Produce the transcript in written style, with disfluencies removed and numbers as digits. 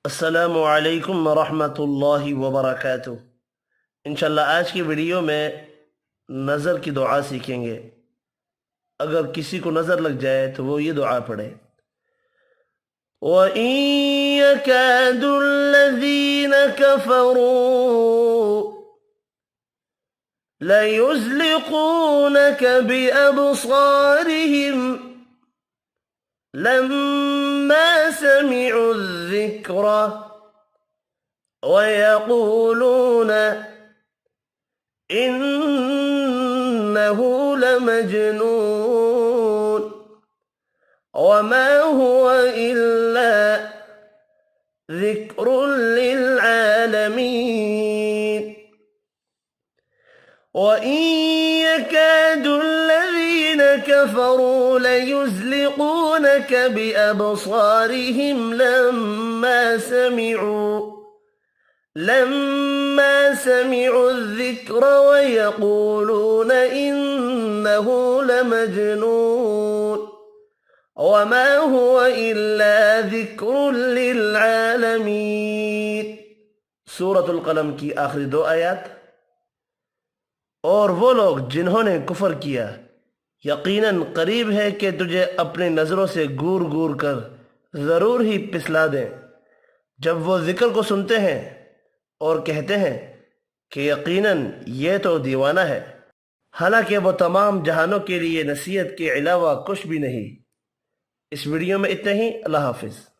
अस्सलामु अलैकुम वरहमतुल्लाहि वबरकातुह। इंशाल्लाह आज की वीडियो में नज़र की दुआ सीखेंगे। अगर किसी को नज़र लग जाए तो वो ये दुआ पढ़े, वइन यकादुल्लज़ीन कफ़रू लयुज़लिक़ूनक बिअबसारिहिम लम्मा समिअु الذिक्र वयक़ूलून इन्नहु लमजनून वमा हुवा इल्ला ज़िक्रुन लिलआलमीन। वइन यकादुल्लज़ीन कफ़रू लयुज़लिक़ूनक बिअबसारिहिम लम्मा समिअु الذिक्र वयक़ूलून इन्नहु लमजनून वमा हुवा इल्ला ज़िक्रुन लिलआलमीन। सूरतुल क़लम की आखिरी दो आयत। और वो लोग जिन्होंने कुफ्र किया, यकीनन करीब है कि तुझे अपनी नज़रों से घूर घूर कर ज़रूर ही पिसला दें जब वो ज़िक्र को सुनते हैं और कहते हैं कि यकीनन ये तो दीवाना है, हालांकि वो तमाम जहानों के लिए नसीहत के अलावा कुछ भी नहीं। इस वीडियो में इतना ही। अल्लाह हाफिज़।